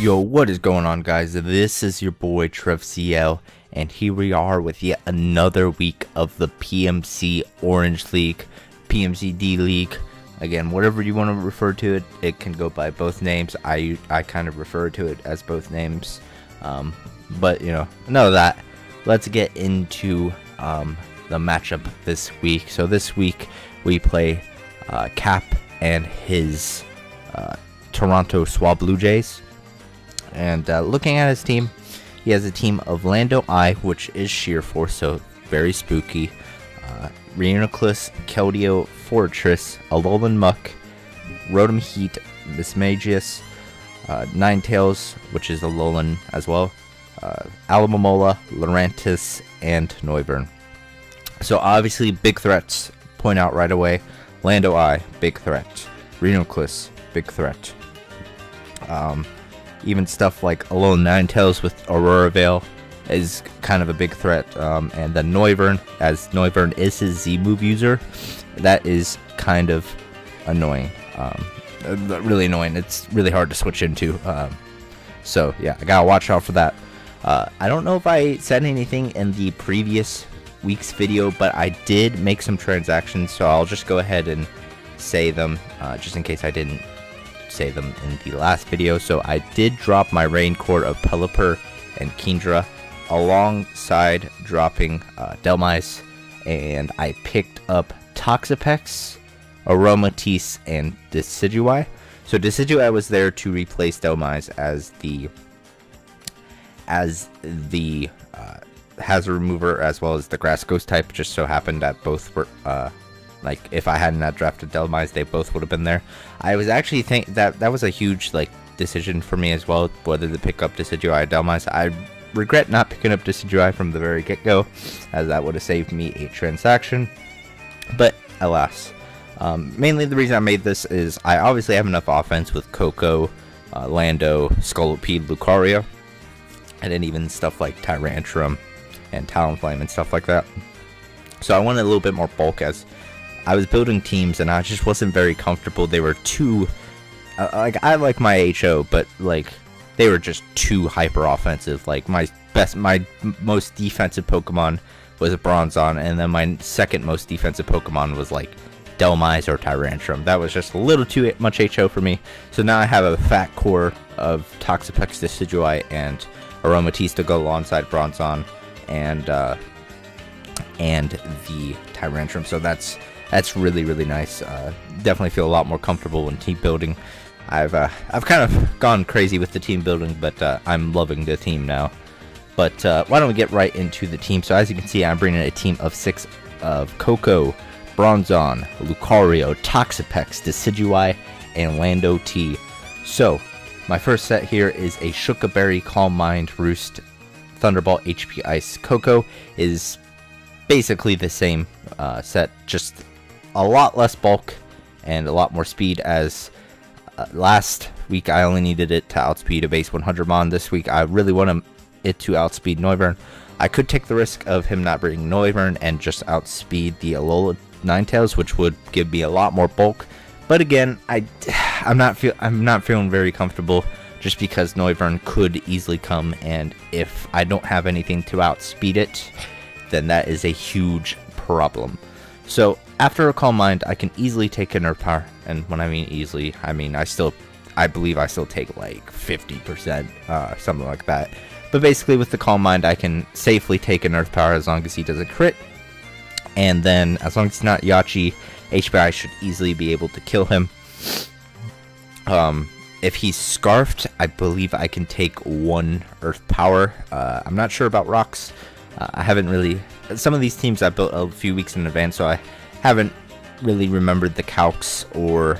Yo, what is going on, guys? This is your boy TrevCL, and here we are with yet another week of the PMC Orange League, PMC D League. Again, whatever you want to refer to it, it can go by both names. I kind of refer to it as both names, but you know, enough of that. Let's get into the matchup this week. So this week we play Cap and his Toronto SwaBlu Jays. And looking at his team, he has a team of Lando I, which is Sheer Force, so very spooky. Reuniclus, Keldeo, Fortress, Alolan Muck, Rotom Heat, Mismagius, Ninetales, which is Alolan as well, Alamomola, Lurantis, and Noivern. So obviously big threats, point out right away. Lando I, big threat. Reuniclus, big threat. Even stuff like Alolan Ninetales with Aurora Veil is kind of a big threat. And then Noivern, as Noivern is his Z-move user, that is kind of annoying. Really annoying. It's really hard to switch into. So yeah, I gotta watch out for that. I don't know if I said anything in the previous week's video, but I did make some transactions, so I'll just go ahead and say them, just in case I didn't say them in the last video. So I did drop my Rain Core of Pelipper and Kingdra alongside dropping Dhelmise, and I picked up Toxapex, Aromatisse, and Decidueye. So Decidueye was there to replace Dhelmise as the hazard remover, as well as the Grass Ghost type. Just so happened that both were like, if I hadn't drafted Dhelmise, they both would have been there. I was actually that was a huge decision for me as well, whether to pick up Decidueye or Dhelmise. I regret not picking up Decidueye from the very get-go, as that would have saved me a transaction, but alas. Mainly the reason I made this is I obviously have enough offense with Koko, Lando, Scolipede, Lucario, and then even stuff like Tyrantrum and Talonflame and stuff like that. So I wanted a little bit more bulk, as I was building teams and I just wasn't very comfortable. They were too I like my HO, but they were just too hyper offensive. My most defensive Pokemon was a Bronzong, and then my second most defensive Pokemon was Dhelmise or Tyrantrum. That was just a little too much HO for me. So now I have a fat core of Toxapex, Decidueye, and Aromatisse to go alongside Bronzong and the Tyrantrum. So that's really, really nice. Definitely feel a lot more comfortable in team building. I've kind of gone crazy with the team building, but I'm loving the team now. But why don't we get right into the team? So as you can see, I'm bringing a team of 6 of Koko, Bronzong, Lucario, Toxapex, Decidueye, and Lando T. So my first set here is a Shuka Berry, Calm Mind, Roost, Thunderbolt, HP Ice. Koko is basically the same set, just a lot less bulk and a lot more speed, as last week I only needed it to outspeed a base 100 Mon. This week I really want it to outspeed Noivern. I could take the risk of him not bringing Noivern and just outspeed the Alola Ninetales, which would give me a lot more bulk. But again, I'm not feeling very comfortable, just because Noivern could easily come, and if I don't have anything to outspeed it, then that is a huge problem. So after a Calm Mind, I can easily take a Nerf Power, and when I mean easily, I mean I believe I still take 50%, something like that. But basically with the Calm Mind, I can safely take a Nerf Power as long as he doesn't crit, and then as long as it's not Yachi, HPI should easily be able to kill him. If he's Scarfed, I believe I can take 1 Earth Power. I'm not sure about Rocks. I haven't really... Some of these teams I built a few weeks in advance, so I haven't really remembered the calcs or,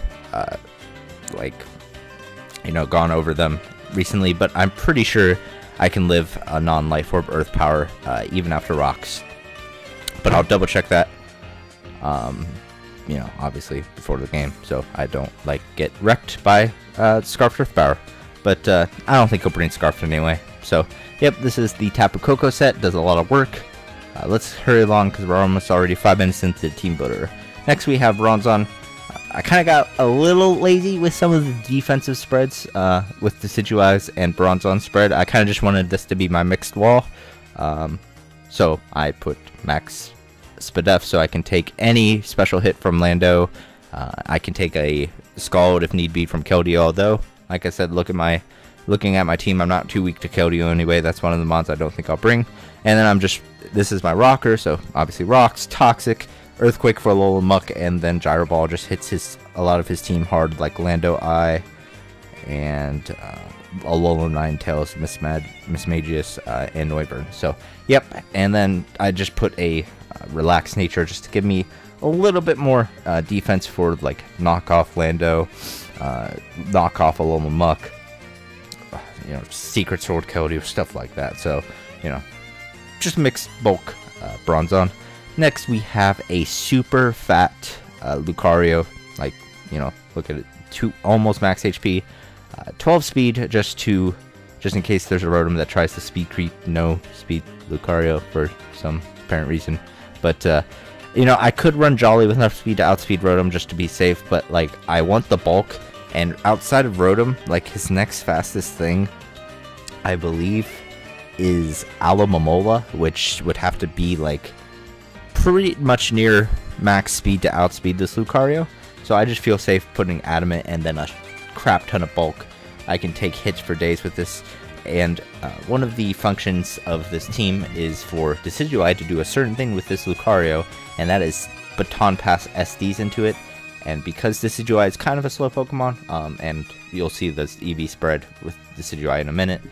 gone over them recently. But I'm pretty sure I can live a non-Life Orb Earth Power, even after Rocks. But I'll double check that, obviously before the game, so I don't, get wrecked by Scarfed Earth Power. But I don't think he'll bring Scarfed anyway. So, yep, this is the Tapu Koko set. Does a lot of work. Let's hurry along because we're almost already 5 minutes into the team builder. Next we have Bronzong. I kind of got a little lazy with some of the defensive spreads with Decidueyes and Bronzong spread. I kind of just wanted this to be my mixed wall. So I put Max Spadef so I can take any special hit from Lando. I can take a Scald if need be from Keldeo, although, like I said, looking at my team, I'm not too weak to Keldeo anyway. That's one of the mods I don't think I'll bring. And then this is my rocker, so obviously rocks, Toxic, Earthquake for Alolan Muck, and then Gyro Ball just hits a lot of his team hard, like Lando Eye and Alolan Ninetales, Mismagius, and Noivern. So, yep, and then I just put a Relaxed Nature just to give me a little bit more defense for, like, knockoff Lando, knockoff Alolan Muck, you know, Secret Sword Keldeo, stuff like that. So, you know, just mixed bulk Bronzong. Next, we have a super fat Lucario, like, you know, look at it, almost max HP, 12 speed, just in case there's a Rotom that tries to speed creep. No speed Lucario for some apparent reason, but you know, I could run Jolly with enough speed to outspeed Rotom just to be safe, but like, I want the bulk, and outside of Rotom, like, his next fastest thing, I believe, is Alomomola, which would have to be like pretty much near max speed to outspeed this Lucario. So I just feel safe putting Adamant and then a crap ton of bulk. I can take hits for days with this, and one of the functions of this team is for Decidueye to do a certain thing with this Lucario, and that is Baton Pass SDs into it. And because Decidueye is kind of a slow Pokemon, and you'll see this EV spread with Decidueye in a minute,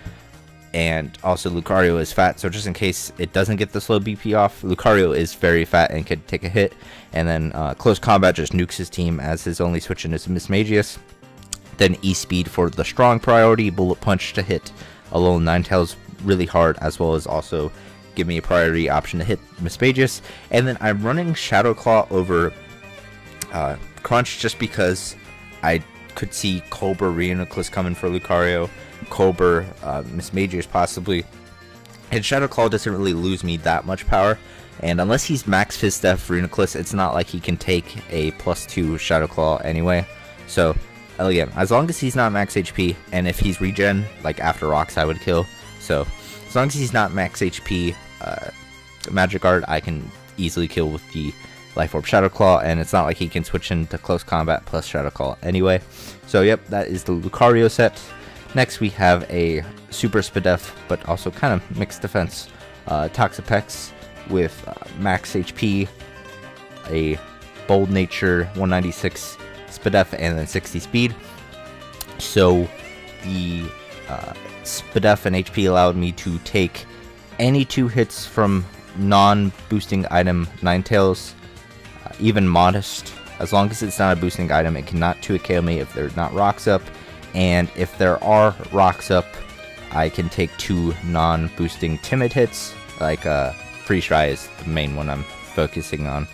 and also Lucario is fat, so just in case it doesn't get the slow BP off, Lucario is very fat and could take a hit. And then Close Combat just nukes his team, as his only switch in is Mismagius. Then E-Speed for the strong priority, Bullet Punch to hit Alolan Ninetales really hard, as well as also give me a priority option to hit Mismagius. And then I'm running Shadow Claw over Crunch just because I could see Cobra Reuniclus coming for Lucario, Cobra, Mismagius possibly, and Shadow Claw doesn't really lose me that much power, and unless he's max Fizdef Reuniclus, it's not like he can take a +2 Shadow Claw anyway. So again, as long as he's not max HP, and if he's regen, like after rocks, I would kill. So as long as he's not max HP Magic Guard, I can easily kill with the Life Orb Shadow Claw, and it's not like he can switch into Close Combat plus Shadow Claw anyway. So yep, that is the Lucario set. Next we have a Super Spadef, but also kind of mixed defense, Toxapex with max HP, a Bold Nature, 196 Spadef, and then 60 speed. So the Spadef and HP allowed me to take any 2 hits from non-boosting item Ninetales, even Modest. As long as it's not a boosting item, it cannot 2-hit KO me if there's not rocks up. And if there are rocks up, I can take 2 non-boosting timid hits, like Freeze Dry is the main one I'm focusing on.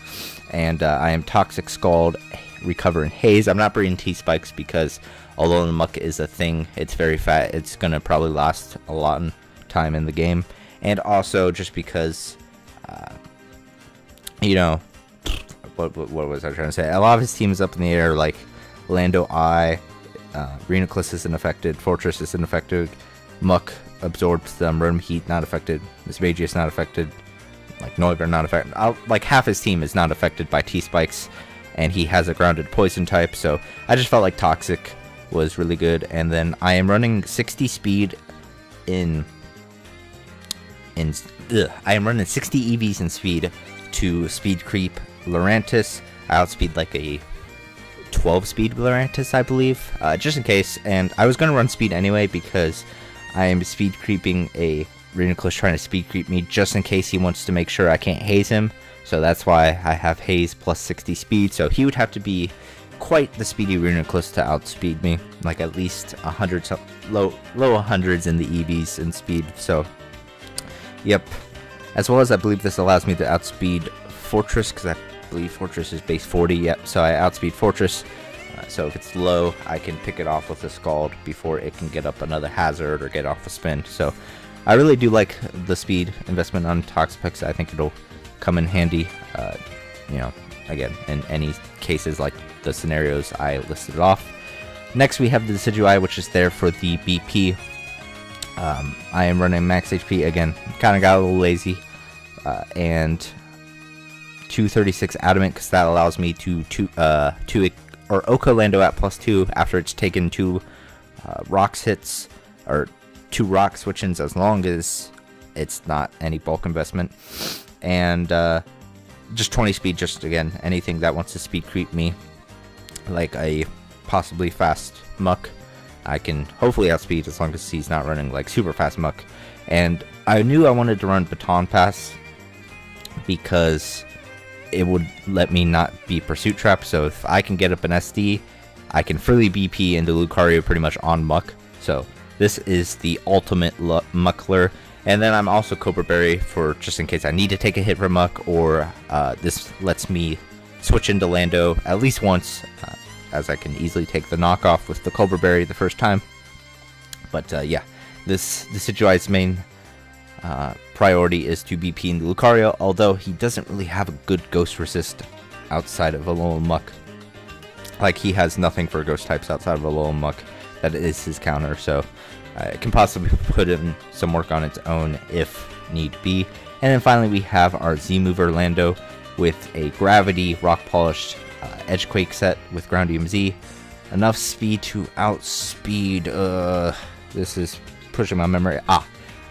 And I am Toxic Scald, Recover, and Haze. I'm not bringing T-Spikes because although the Muck is a thing, it's very fat, it's going to probably last a lot of time in the game. And also just because, you know, what was I trying to say? A lot of his team is up in the air, like Lando Eye, Reuniclus isn't affected, Fortress isn't affected, Muck absorbs them, Rotom Heat not affected, Mismagius not affected, like Noivern not affected. Like half his team is not affected by T-Spikes, and he has a grounded poison type, so I just felt like Toxic was really good. And then I am running 60 speed I am running 60 EVs in speed to speed creep Lurantis. I outspeed like a 12 speed Lurantis, I believe, just in case. And I was going to run speed anyway because I am speed creeping a Reuniclus trying to speed creep me just in case he wants to make sure I can't haze him. So that's why I have haze plus 60 speed. So he would have to be quite the speedy Reuniclus to outspeed me, like at least 100, low 100s in the EVs in speed. So yep, as well as I believe this allows me to outspeed Fortress, because I believe Fortress is base 40. Yep, so I outspeed Fortress. So if it's low, I can pick it off with a Scald before it can get up another hazard or get off a spin. So I really do like the speed investment on Toxapex. I think it'll come in handy. You know, again, in any cases like the scenarios I listed off. Next, we have the Decidueye, which is there for the BP. I am running max HP again. Kind of got a little lazy, and 236 adamant because that allows me to Oko Lando at +2 after it's taken 2 rocks hits or 2 rock switch-ins, as long as it's not any bulk investment, and just 20 speed. Just again, anything that wants to speed creep me, like a possibly fast muck, I can hopefully outspeed as long as he's not running like super fast muck. And I knew I wanted to run baton pass because it would let me not be pursuit trapped. So if I can get up an SD, I can freely BP into Lucario pretty much on muck. So this is the ultimate muckler. And then I'm also Cobra Berry for just in case I need to take a hit from muck, or this lets me switch into Lando at least once, as I can easily take the knockoff with the Cobra Berry the first time. But yeah, the Decidueye's main priority is to BP into Lucario, although he doesn't really have a good ghost resist outside of Alolan Muck. Like, he has nothing for ghost types outside of Alolan Muck. That is his counter, so it can possibly put in some work on its own if need be. And then finally we have our Z-Mover Lando with a Gravity Rock Polished Edgequake set with Ground EMZ. Enough speed to outspeed, this is pushing my memory.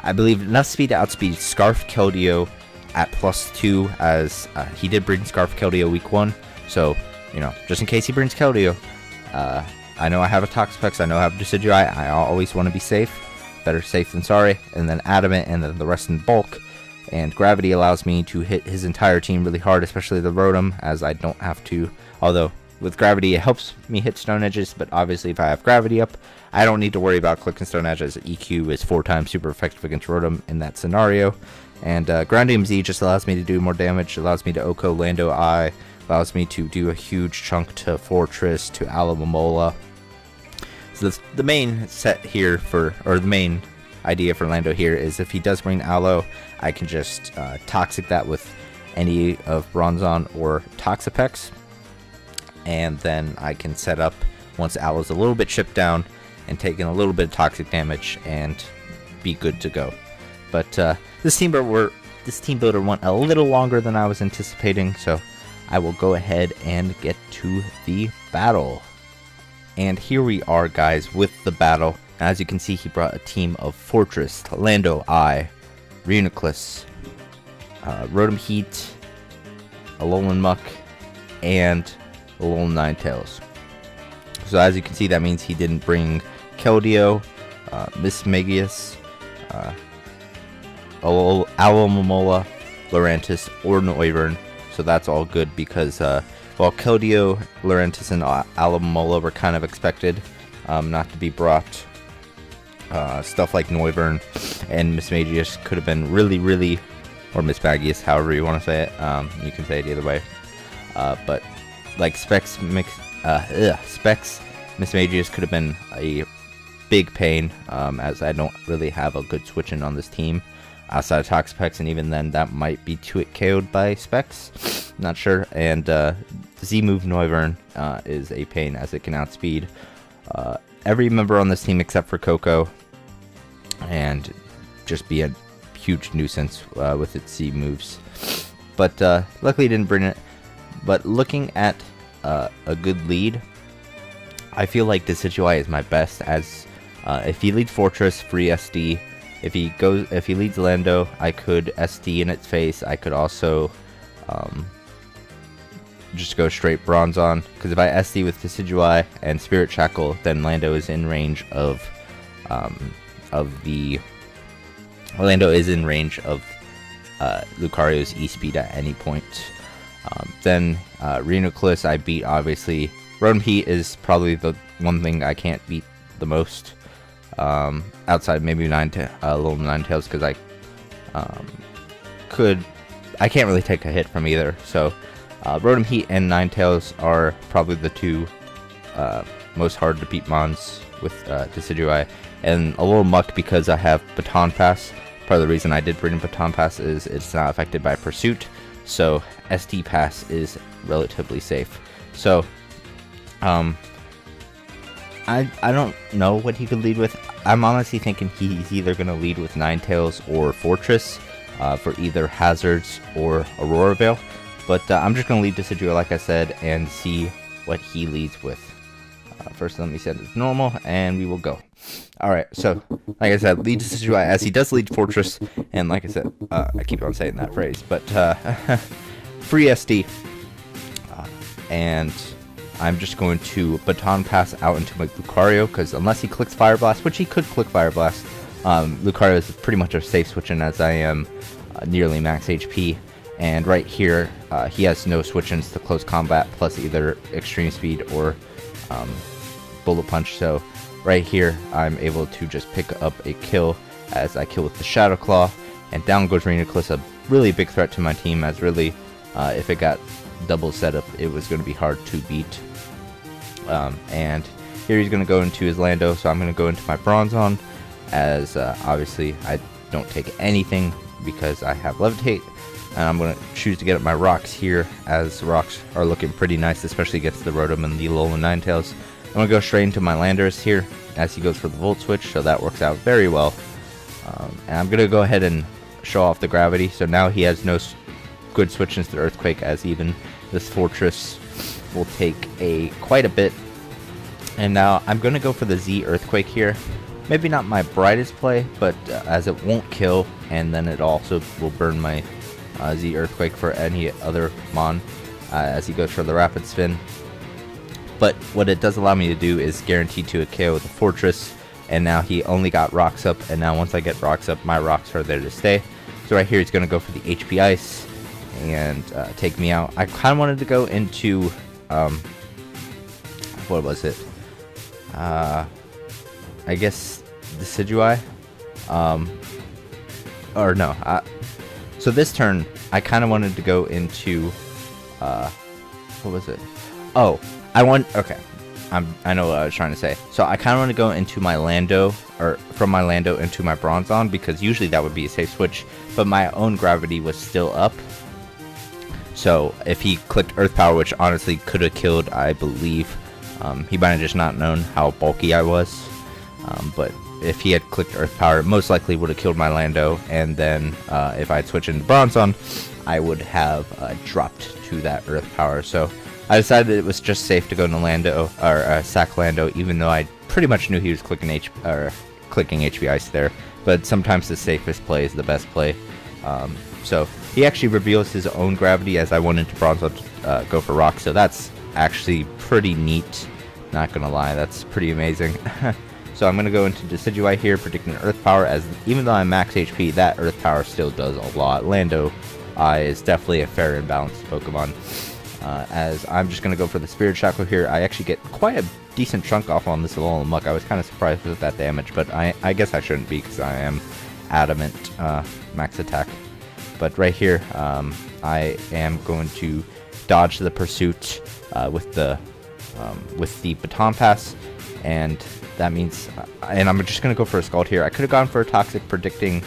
I believe enough speed to outspeed Scarf Keldeo at +2, as he did bring Scarf Keldeo week 1. So, you know, just in case he brings Keldeo, I know I have a Toxapex, I know I have Decidueye, I always want to be safe. Better safe than sorry. And then Adamant, and then the rest in bulk. And Gravity allows me to hit his entire team really hard, especially the Rotom, as I don't have to. Although, with Gravity, it helps me hit Stone Edges, but obviously if I have Gravity up, I don't need to worry about clicking Stone Edges. EQ is 4 times super effective against Rotom in that scenario. And Ground DMZ just allows me to do more damage, allows me to Oko Lando Eye, allows me to do a huge chunk to Fortress, to Alomomola. So the main set here for, or the main idea for Lando here is if he does bring Aloe, I can just Toxic that with any of Bronzong or Toxapex. And then I can set up, once Aloe's a little bit chipped down and taking a little bit of toxic damage, and be good to go. But this team builder went a little longer than I was anticipating, so I will go ahead and get to the battle. And here we are, guys, with the battle. As you can see, he brought a team of Fortress, Lando Eye, Reuniclus, Rotom Heat, Alolan Muck, and Alolan Ninetales. So as you can see, that means he didn't bring Keldeo, Mismagius, Alomomola, Lurantis, or Noivern. So that's all good because while Keldeo, Lurantis, and Alomomola were kind of expected not to be brought, stuff like Noivern and Mismagius could have been really, or Mismagius, however you want to say it. You can say it either way. But like Specs, Mismagius could have been a big pain, as I don't really have a good switch-in on this team outside of Toxapex, and even then that might be KO'd by Specs. Not sure. And Z-Move Noivern is a pain, as it can outspeed every member on this team except for Coco, and just be a huge nuisance with its Z-moves. But luckily didn't bring it. But looking at a good lead, I feel like Decidueye is my best, as if he leads Fortress, free SD. If he leads Lando, I could SD in its face. I could also just go straight Bronzong, because if I SD with Decidueye and Spirit Shackle, then Lando is in range of Lucario's E-Speed at any point. Then Reuniclus I beat, obviously. Rotom Heat is probably the one thing I can't beat the most, outside maybe little Ninetales, because I can't really take a hit from either. So Rotom Heat and Ninetales are probably the two most hard to beat mons with Decidueye, and a little Muck because I have Baton Pass. Part of the reason I did bring Baton Pass is it's not affected by Pursuit, so SD pass is relatively safe. So I don't know what he could lead with. I'm honestly thinking he's either going to lead with Ninetales or Fortress for either Hazards or Aurora Veil. But I'm just going to lead Decidueye, like I said, and see what he leads with. First, let me set it as normal, and we will go. Alright, so, like I said, lead Decidueye, as he does lead Fortress, and like I said, I keep on saying that phrase, but free SD. And I'm just going to Baton Pass out into my Lucario, because unless he clicks Fire Blast, which he could click Fire Blast, Lucario is pretty much a safe switch in, as I am nearly max HP. And right here, he has no switch-ins to close combat, plus either Extreme Speed or Bullet Punch. So right here, I'm able to just pick up a kill as I kill with the Shadow Claw. And down goes Reuniclus, a really big threat to my team, as really, if it got double setup, it was going to be hard to beat. And here he's going to go into his Lando, so I'm going to go into my Bronzong, as obviously I don't take anything because I have Levitate. And I'm going to choose to get up my rocks here, as rocks are looking pretty nice, especially against the Rotom and the Alolan Ninetales. I'm going to go straight into my Landorus here, as he goes for the Volt Switch, so that works out very well. And I'm going to go ahead and show off the Gravity, so now he has no good switch-ins to Earthquake, as even this Fortress will take quite a bit. And now I'm going to go for the Z Earthquake here. Maybe not my brightest play, but as it won't kill, and then it also will burn my Z Earthquake for any other Mon as he goes for the Rapid Spin. But what it does allow me to do is guaranteed to a KO with the Fortress, and now he only got Rocks up, and now once I get Rocks up, my Rocks are there to stay. So right here he's going to go for the HP Ice and take me out. I kind of wanted to go into, what was it? I guess Decidueye? Or no, so this turn, I kind of wanted to go into, what was it? Oh, okay, I know what I was trying to say. So I kind of want to go into my Lando, or from my Lando into my Bronzong, because usually that would be a safe switch, but my own Gravity was still up. So if he clicked Earth Power, which honestly could have killed, I believe, he might have just not known how bulky I was, but if he had clicked Earth Power, it most likely would have killed my Lando, and then if I had switched into Bronzong, I would have dropped to that Earth Power. So I decided that it was just safe to go into Lando, or sack Lando, even though I pretty much knew he was clicking HP Ice there. But sometimes the safest play is the best play. So he actually reveals his own Gravity, as I went into Bronzong to go for Rock. So that's actually pretty neat. Not gonna lie, that's pretty amazing. So I'm going to go into Decidueye here, predicting Earth Power, as even though I'm max HP, that Earth Power still does a lot. Lando is definitely a fair and balanced Pokemon. As I'm just going to go for the Spirit Shackle here. I actually get quite a decent chunk off on this Alolan Muck. I was kind of surprised with that damage, but I guess I shouldn't be, because I am adamant max attack. But right here, I am going to dodge the Pursuit with the Baton Pass, and that means, and I'm just going to go for a Scald here. I could have gone for a Toxic, predicting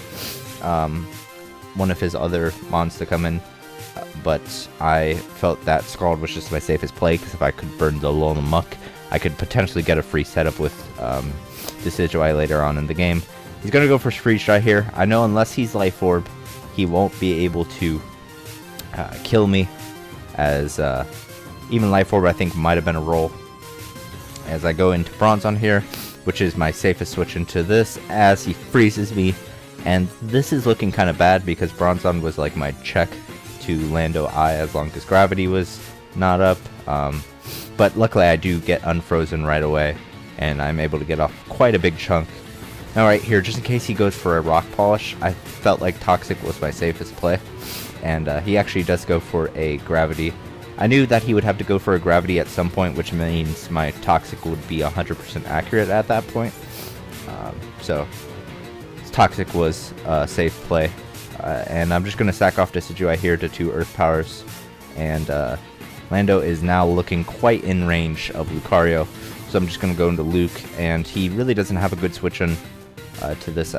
one of his other Mons to come in, but I felt that Scald was just my safest play, because if I could burn the Alolan Muck, I could potentially get a free setup with Decidueye later on in the game. He's going to go for Freeze Dry here. I know unless he's Life Orb, he won't be able to kill me, as even Life Orb I think might have been a roll. As I go into Bronzong here, which is my safest switch into this, as he freezes me. And this is looking kind of bad, because Bronzong was like my check to Lando I, as long as Gravity was not up. But luckily I do get unfrozen right away, and I'm able to get off quite a big chunk. Now right here, just in case he goes for a Rock Polish, I felt like Toxic was my safest play. And he actually does go for a Gravity. I knew that he would have to go for a Gravity at some point, which means my Toxic would be 100% accurate at that point. So Toxic was a safe play. And I'm just going to sack off Decidueye here to 2 Earth Powers. And Lando is now looking quite in range of Lucario. So I'm just going to go into Luke, and he really doesn't have a good switch on to this,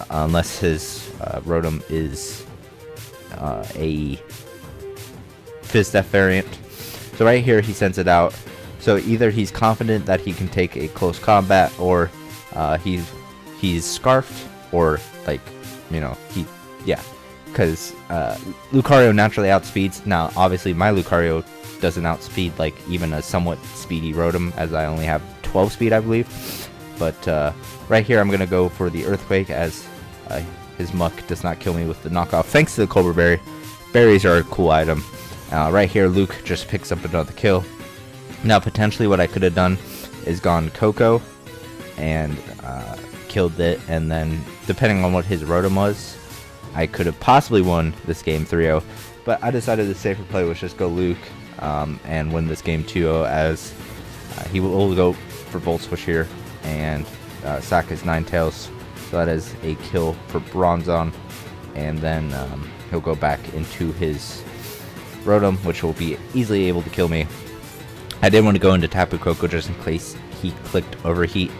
unless his Rotom is a Fizz Death variant. So right here he sends it out. So either he's confident that he can take a close combat, or he's scarfed, or like, you know, because Lucario naturally outspeeds. Now obviously my Lucario doesn't outspeed like even a somewhat speedy Rotom, as I only have 12 speed, I believe. But right here I'm gonna go for the Earthquake, as his Muck does not kill me with the knockoff, thanks to the Cobra Berry. Berries are a cool item. Right here Luke just picks up another kill. Now potentially what I could have done is gone Coco and killed it, and then depending on what his Rotom was, I could have possibly won this game 3-0. But I decided the safer play was just go Luke and win this game 2-0, as he will go for Volt Switch here and sack his Ninetales. So that is a kill for Bronzong, and then he'll go back into his Rotom, which will be easily able to kill me. I did want to go into Tapu Koko just in case he clicked Overheat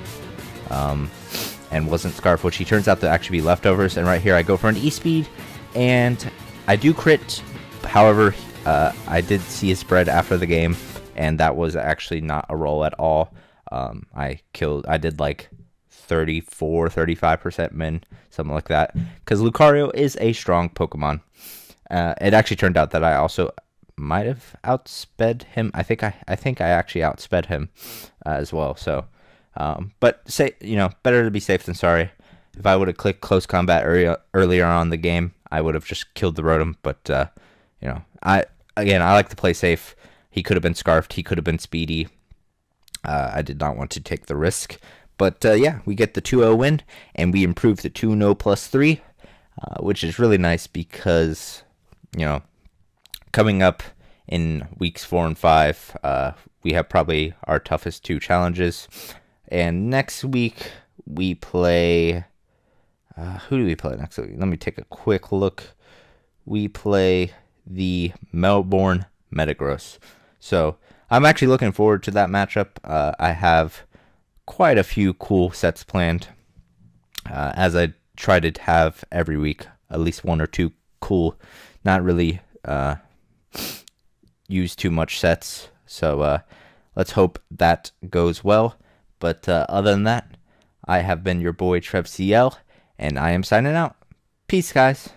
and wasn't Scarf, which he turns out to actually be leftovers. And right here I go for an E-Speed, and I do crit. However, I did see a spread after the game, and that was actually not a roll at all. I did like 34-35% min, something like that, because Lucario is a strong Pokemon. It actually turned out that I also might have outsped him. I think I actually outsped him as well. So but say, you know, better to be safe than sorry. If I would have clicked close combat earlier on in the game, I would have just killed the Rotom. But you know, I like to play safe. He could have been Scarfed, he could have been speedy. I did not want to take the risk. But yeah, we get the 2-0 win, and we improve to 2-0 +3, which is really nice because, you know, coming up in weeks 4 and 5, we have probably our toughest 2 challenges. And next week we play, who do we play next week? Let me take a quick look. We play the Melbourne Metagross. So I'm actually looking forward to that matchup. I have quite a few cool sets planned, as I try to have every week at least 1 or 2 cool, not really use too much sets. So let's hope that goes well. But other than that, I have been your boy TrevCL, and I am signing out. Peace, guys.